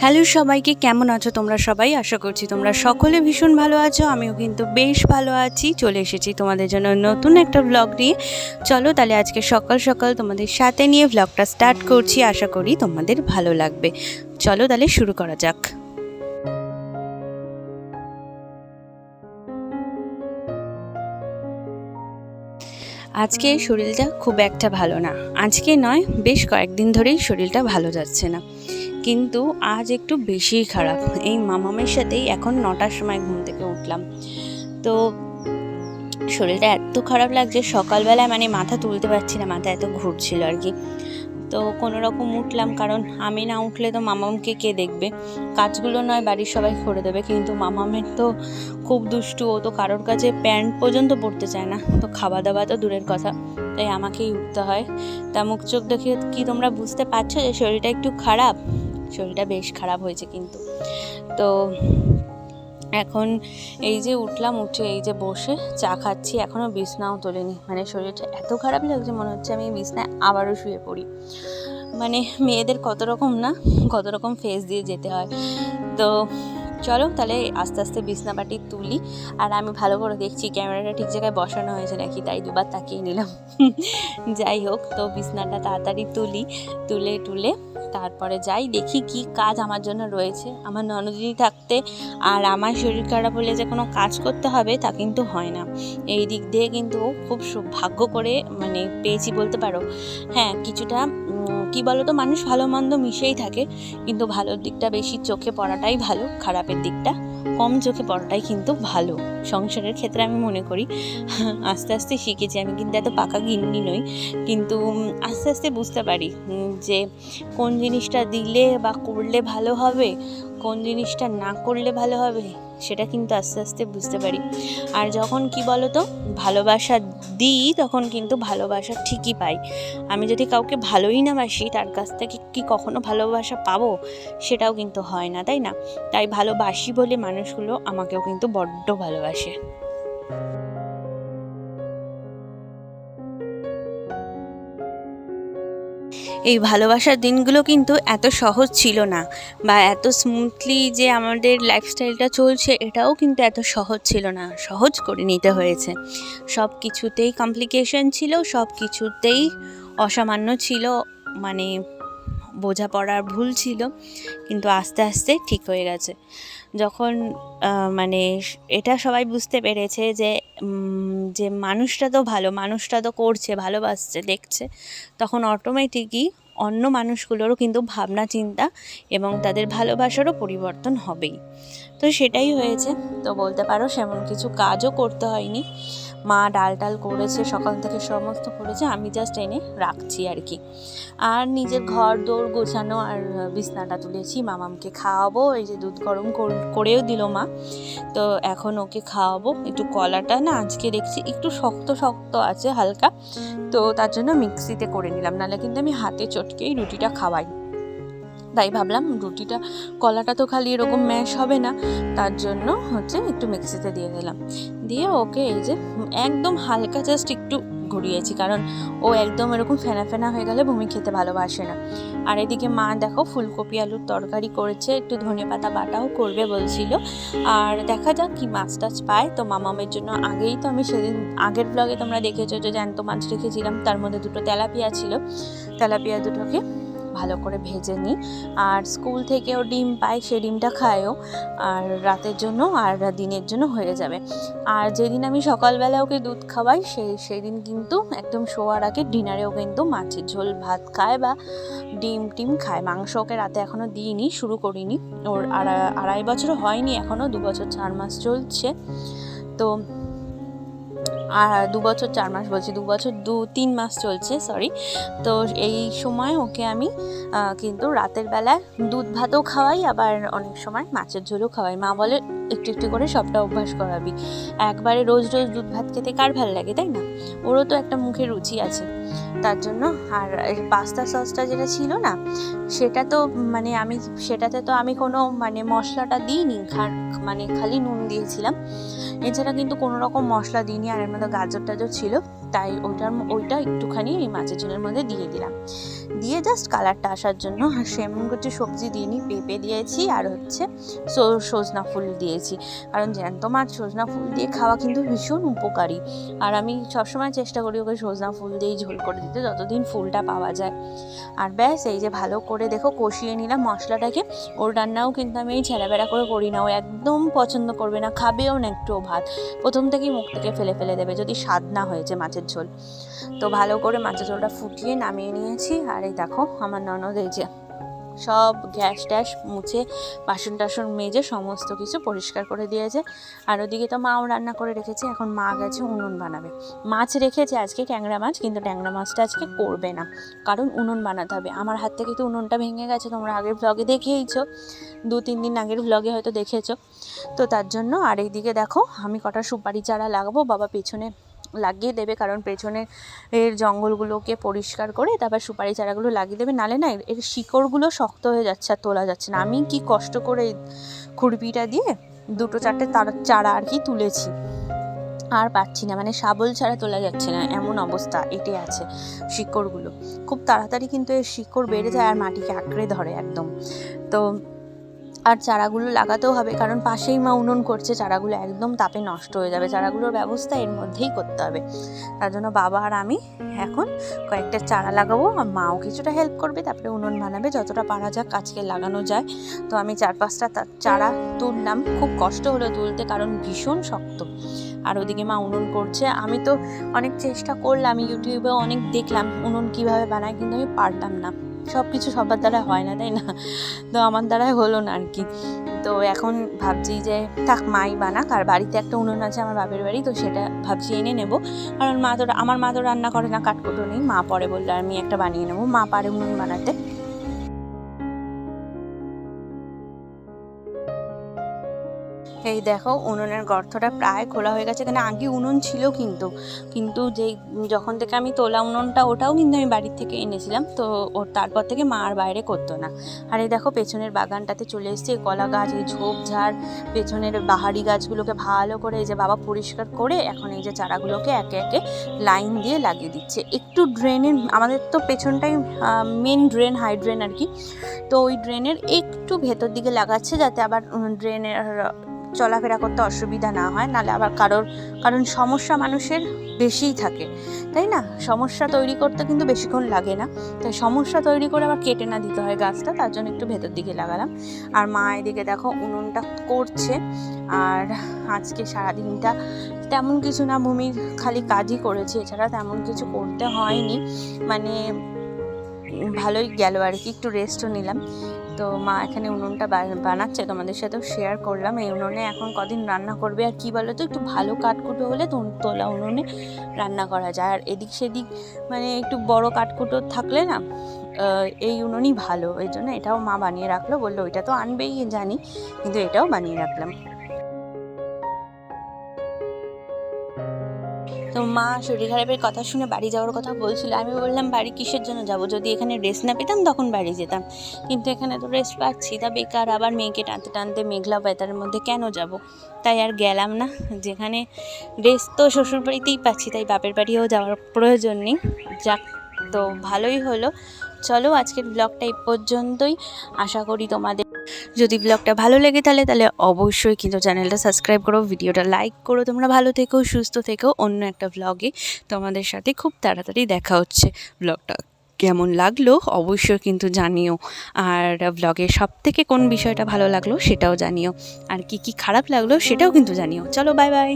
Hello সবাইকে, কেমন আছো তোমরা সবাই? আশা করছি তোমরা সকলে ভীষণ ভালো আছো। আমিও কিন্তু বেশ ভালো আছি। চলে এসেছি তোমাদের জন্য নতুন একটা ব্লগ নিয়ে। চলো তাহলে আজকে সকাল সকাল তোমাদের সাথে নিয়ে ব্লগটা স্টার্ট করছি। আশা করি তোমাদের ভালো লাগবে। চলো তাহলে শুরু করা যাক। আজকে শরীরটা খুব একটা ভালো না। আজকে নয়, বেশ কয়েকদিন ধরেই শরীরটা ভালো যাচ্ছে না, কিন্তু আজ একটু বেশিই খারাপ। এই মামামের সাথেই এখন 9টার সময় ঘুম থেকে উঠলাম। তো শরীরটা এত খারাপ লাগছে, সকালবেলায় মানে মাথা তুলতে পারছি না, মাথা এত ঘুরছিল আর কি। তো কোনো রকম উঠলাম, কারণ আমি না উঠলে তো মামামকে কে দেখবে? কাজগুলো নয় বাড়ির সবাই করে দেবে, কিন্তু মামামের তো খুব দুষ্টু, ও তো কারোর কাছে প্যান্ট পর্যন্ত পরতে চায় না, তো খাওয়া দাওয়া তো দূরের কথা, তাই আমাকেই উঠতে হয়। তা মুখ চোখ দেখে কি তোমরা বুঝতে পারছো যে শরীরটা একটু খারাপ? শরীরটা বেশ খারাপ হয়েছে কিন্তু। তো এখন এই যে উঠলাম, উঠে এই যে বসে চা খাচ্ছি, এখনও বিছনাও তোলেনি। মানে শরীরটা এত খারাপ লাগছে, মনে হচ্ছে আমি বিছনায় আবারও শুয়ে পড়ি। মানে মেয়েদের কত রকম ফেস দিয়ে যেতে হয়। তো চলো তাহলে আস্তে আস্তে বিছনাপাটি তুলি। আর আমি ভালো করে দেখছি ক্যামেরাটা ঠিক জায়গায় বসানো হয়েছে নাকি, তাই দুবার তাকিয়ে নিলাম। যাই হোক, তো বিছনাটা তাড়াতাড়ি তুলে তারপরে যাই, দেখি কি কাজ আমার জন্য রয়েছে। আমার ননদিনী থাকতে আর আমার শরীর খারাপ হলে যে কোনো কাজ করতে হবে তা কিন্তু হয় না। এই দিক দিয়ে কিন্তু খুব ভাগ্য করে মানে পেয়েছি বলতে পারো। হ্যাঁ, কিছুটা কি বলো তো, মানুষ ভালো মন্দ মিশেই থাকে, কিন্তু ভালোর দিকটা বেশি চোখে পড়াটাই ভালো, খারাপের দিকটা কম চোখে পড়াটাই কিন্তু ভালো সংসারের ক্ষেত্রে আমি মনে করি। আস্তে আস্তে শিখেছি, আমি কিন্তু এত পাকা গিন্নি নই, কিন্তু আস্তে আস্তে বুঝতে পারি যে কোন জিনিসটা দিলে বা করলে ভালো হবে, কোন জিনিসটা না করলে ভালো হবে, সেটা কিন্তু আস্তে আস্তে বুঝতে পারি। আর যখন কি বলো তো, ভালোবাসা দিই তখন কিন্তু ভালোবাসা ঠিকই পাই। আমি যদি কাউকে ভালোই না বাসি, তার কাছ থেকে কি কখনো ভালোবাসা পাবো? সেটাও কিন্তু হয় না, তাই না? তাই ভালোবাসি বলে মানুষগুলো আমাকেও কিন্তু বড্ড ভালোবাসে। এই ভালোবাসার দিনগুলো কিন্তু এত সহজ ছিল না, বা এত স্মুথলি যে আমাদের লাইফস্টাইলটা চলছে এটাও কিন্তু এত সহজ ছিল না, সহজ করে নিতে হয়েছে। সব কিছুতেই কমপ্লিকেশন ছিল, সব কিছুতেই অসামান্য ছিল, মানে বোঝাপড়ার ভুল ছিল, কিন্তু আস্তে আস্তে ঠিক হয়ে গেছে। যখন মানে এটা সবাই বুঝতে পেরেছে যে যে মানুষটা তো ভালো, মানুষটা তো করছে, ভালোবাসছে, দেখছে, তখন অটোমেটিকই অন্য মানুষগুলোরও কিন্তু ভাবনা চিন্তা এবং তাদের ভালোবাসারও পরিবর্তন হবেই। তো সেটাই হয়েছে। তো বলতে পারো সেমন কিছু কাজও করতে হয়নি, মা ডাল করেছে, সকাল থেকে সমস্ত করেছে, আমি জাস্ট এনে রাখছি আর কি। আর নিজের ঘর দৌড় গোছানো আর বিছনাটা তুলেছি, মামামকে খাওয়াবো। এই যে দুধ গরম করেও দিল মা, তো এখন ওকে খাওয়াবো। একটু কলাটা না আজকে দেখছি একটু শক্ত শক্ত আছে হালকা, তো তার জন্য মিক্সিতে করে নিলাম, নাহলে কিন্তু আমি হাতে চটকেই রুটিটা খাওয়াই। তাই ভাবলাম রুটিটা, কলাটা তো খালি এরকম ম্যাশ হবে না, তার জন্য হচ্ছে একটু মিক্সিতে দিয়ে দিলাম। দিয়ে ওকে এই যে একদম হালকা জাস্ট একটু ঘুরিয়েছি, কারণ ও একদম এরকম ফেনা ফেনা হয়ে গেলে বমি খেতে ভালোবাসে না। আর এদিকে মা দেখো ফুলকপি আলুর তরকারি করেছে, একটু ধনেপাতা বাটাও করবে বলছিল। আর দেখা যাক কি মাছ টাছ পায়। তো মামামের জন্য আগেই তো আমি সেদিন আগের ব্লগে তোমরা দেখেছো যে জ্যান্ত মাছ রেখেছিলাম, তার মধ্যে দুটো তেলাপিয়া ছিল, তেলাপিয়া দুটোকে ভালো করে ভেজে নিই। আর স্কুল থেকেও ডিম পায়, সেই ডিমটা খায়ও, আর রাতের জন্য আর দিনের জন্য হয়ে যাবে। আর যেদিন আমি সকালবেলা ওকে দুধ খাওয়াই, সেই দিন কিন্তু একদম শোয়ার আগে ডিনারেও কিন্তু মাছের ঝোল ভাত খায় বা ডিম খায়। মাংস ওকে রাতে এখনও দিইনি, শুরু করিনি। ওর 2.5 বছরও হয়নি এখনও, 2 বছর 4 মাস চলছে। তো 2 বছর 4 মাস বলছি, 2 বছর 3 মাস চলছে, সরি। তো এই সময় ওকে আমি কিন্তু রাতের বেলায় দুধ ভাতও খাওয়াই, আবার অনেক সময় মাছের ঝোলও খাওয়াই। মা বলে একটু একটু করে সবটা অভ্যাস করাবি, একবারে রোজ রোজ দুধ ভাত খেতে কার ভালো লাগে, তাই না? ওরও তো একটা মুখে রুচি আছে, তার জন্য। আর পাস্তা সসটা যেটা ছিল না, সেটা তো মানে আমি সেটাতে তো আমি কোনো মানে মশলাটা দিইনি, মানে খালি নুন দিয়েছিলাম, এছাড়া কিন্তু কোনো রকম মশলা দিইনি। আর এর মধ্যে গাজর টাজর ছিল, তাই ওইটা একটুখানি এই মাছের ঝোলের মধ্যে দিয়ে দিলাম, দিয়ে জাস্ট কালারটা আসার জন্য। আর সেমন কিছু সবজি দিইনি, পেঁপে দিয়েছি আর হচ্ছে সজনা ফুল দিয়েছি, কারণ জ্যান্ত মাছ সজনা ফুল দিয়ে খাওয়া কিন্তু ভীষণ উপকারী। আর আমি সবসময় চেষ্টা করি ওকে সজনা ফুল দিয়েই ঝোল করে দিতে যতদিন ফুলটা পাওয়া যায়। আর ব্যাস এই যে ভালো করে দেখো কষিয়ে নিলাম মশলাটাকে। ওর রান্নাও কিন্তু আমি এই ছেঁড়াবেড়া করে করি না, ও একদম পছন্দ করবে না, খাবেও না একটুও ভাত, প্রথম থেকেই মুখ থেকে ফেলে দেবে যদি স্বাদ না হয়েছে মাছের ঝোল। তো ভালো করে মাছের ঝোলটা ফুটিয়ে নামিয়ে নিয়েছি। আর এই দেখো আমার ননদ এই যে সব গ্যাস ট্যাস মুছে বাসন টাসন মেজে সমস্ত কিছু পরিষ্কার করে দিয়েছে। আর ওদিকে তো মাও রান্না করে রেখেছে, এখন মা গেছে উনুন বানাবে। মাছ রেখেছে আজকে ট্যাংরা মাছ, কিন্তু ট্যাংরা মাছটা আজকে করবে না, কারণ উনুন বানাতে হবে। আমার হাত থেকে তো উনুনটা ভেঙে গেছে, তোমরা আগের ব্লগে দেখেইছো, 2-3 দিন আগের ব্লগে হয়তো দেখেছো। তো তার জন্য। আর এইদিকে দেখো আমি কটা সুপারি চারা লাগাবো, বাবা পেছনে লাগিয়ে দেবে, কারণ পেছনের এর জঙ্গলগুলোকে পরিষ্কার করে তারপর সুপারি চারাগুলো লাগিয়ে দেবে, নালে না এর শিকড়গুলো শক্ত হয়ে যাচ্ছে আর তোলা যাচ্ছে না। আমি কি কষ্ট করে খুরপিটা দিয়ে 2-4টে চারা আর কি তুলেছি, আর পাচ্ছি না, মানে শাবল ছাড়া তোলা যাচ্ছে না, এমন অবস্থা এঁটে আছে শিকড়গুলো। খুব তাড়াতাড়ি কিন্তু এর শিকড় বেড়ে যায় আর মাটিকে আঁকড়ে ধরে একদম। তো আর চারাগুলো লাগাতেও হবে, কারণ পাশেই মা উনুন করছে, চারাগুলো একদম তাপে নষ্ট হয়ে যাবে, চারাগুলোর ব্যবস্থা এর মধ্যেই করতে হবে। তার জন্য বাবা আর আমি এখন কয়েকটা চারা লাগাবো, আর মাও কিছুটা হেল্প করবে, তারপরে উনুন বানাবে যতটা পারা যাক আজকে লাগানো যায়। তো আমি 4-5টা চারা তুললাম, খুব কষ্ট হলো তুলতে, কারণ ভীষণ শক্ত। আর ওদিকে মা উনুন করছে। আমি তো অনেক চেষ্টা করলাম, ইউটিউবেও অনেক দেখলাম উনুন কীভাবে বানায়, কিন্তু আমি পারলাম না, সব কিছু সবার দ্বারা হয় না, তাই না? তো আমার দ্বারাই হলো না আর কি। তো এখন ভাবছি যে থাক মাই বানাক, আর বাড়িতে একটা উনুন আছে আমার বাপের বাড়ি, তো সেটা ভাবছি এনে নেব, কারণ আমার মা তো রান্না করে না, কাঠকুটো নেই, মা পরে বললে আমি একটা বানিয়ে নেবো, মা পারে উনুন বানাতে। এই দেখো উনুনের গর্তটা প্রায় খোলা হয়ে গেছে, এখানে আগে উনুন ছিল কিন্তু যেই যখন থেকে আমি তোলা উনুনটা, ওটাও কিন্তু আমি বাড়ির থেকে এনেছিলাম, তো ওর তারপর থেকে মা আর বাইরে করতো না। আর এই দেখো পেছনের বাগানটাতে চলে এসেছে, কলা গাছ, এই ঝোপঝাড়, পেছনের বাহারি গাছগুলোকে ভালো করে এই যে বাবা পরিষ্কার করে এখন এই যে চারাগুলোকে একে একে লাইন দিয়ে লাগিয়ে দিচ্ছে। একটু ড্রেনের, আমাদের তো পেছনটাই মেন ড্রেন, হাই ড্রেন আর কি, তো ওই ড্রেনের একটু ভেতর দিকে লাগাচ্ছে, যাতে আবার ড্রেনের চলাফেরা করতে অসুবিধা না হয়, নাহলে আবার কারণ সমস্যা মানুষের বেশিই থাকে, তাই না? সমস্যা তৈরি করতে কিন্তু বেশিক্ষণ লাগে না, তাই সমস্যা তৈরি করে আবার কেটে না দিতে হয় গাছটা, তার জন্য একটু ভেতর দিকে লাগালাম। আর মা এদিকে দেখো উনুনটা করছে। আর আজকে সারাদিনটা তেমন কিছু না, ভূমির খালি কাজই করেছি, এছাড়া তেমন কিছু করতে হয়নি, মানে ভালোই গেল আর কি, একটু রেস্টও নিলাম। তো মা এখানে উনুনটা বানাচ্ছে, তোমাদের সাথেও শেয়ার করলাম। এই উনুনে এখন কদিন রান্না করবে, আর কি বলো তো, একটু ভালো কাঠকুটো হলে তোলা উনুনে রান্না করা যায়, আর এদিক সেদিক মানে একটু বড় কাঠকুটো থাকলে না এই উনুনই ভালো, এই জন্য এটাও মা বানিয়ে রাখলো, বললো ওইটা তো আনবেই জানি, কিন্তু এটাও বানিয়ে রাখলাম। তো মা শরীর খারাপের কথা শুনে বাড়ি যাওয়ার কথা বলছিল, আমি বললাম বাড়ি কিসের জন্য যাব, যদি এখানে রেস্ট না পেতাম তখন বাড়ি যেতাম, কিন্তু এখানে তো রেস্ট পাচ্ছি, তা বেকার আবার মেয়েকে টানতে টানতে মেঘলা ওয়েদারের মধ্যে কেন যাব, তাই আর গেলাম না। যেখানে রেস্ট তো শ্বশুর বাড়িতেই পাচ্ছি, তাই বাপের বাড়িও যাওয়ার প্রয়োজন নেই। যাক, তো ভালোই হলো। চলো আজকের ব্লগটা এই পর্যন্তই, আশা করি তোমাদের যদি ব্লগটা ভালো লেগে তাহলে অবশ্যই কিন্তু চ্যানেলটা সাবস্ক্রাইব করো, ভিডিওটা লাইক করো। তোমরা ভালো থেকো, সুস্থ থেকো। অন্য একটা ব্লগে তোমাদের সাথে খুব তাড়াতাড়ি দেখা হচ্ছে। ব্লগটা কেমন লাগলো অবশ্যই কিন্তু জানিও, আর ব্লগের সবথেকে কোন বিষয়টা ভালো লাগলো সেটাও জানিও, আর কি খারাপ লাগলো সেটাও কিন্তু জানিও। চলো বাই বাই।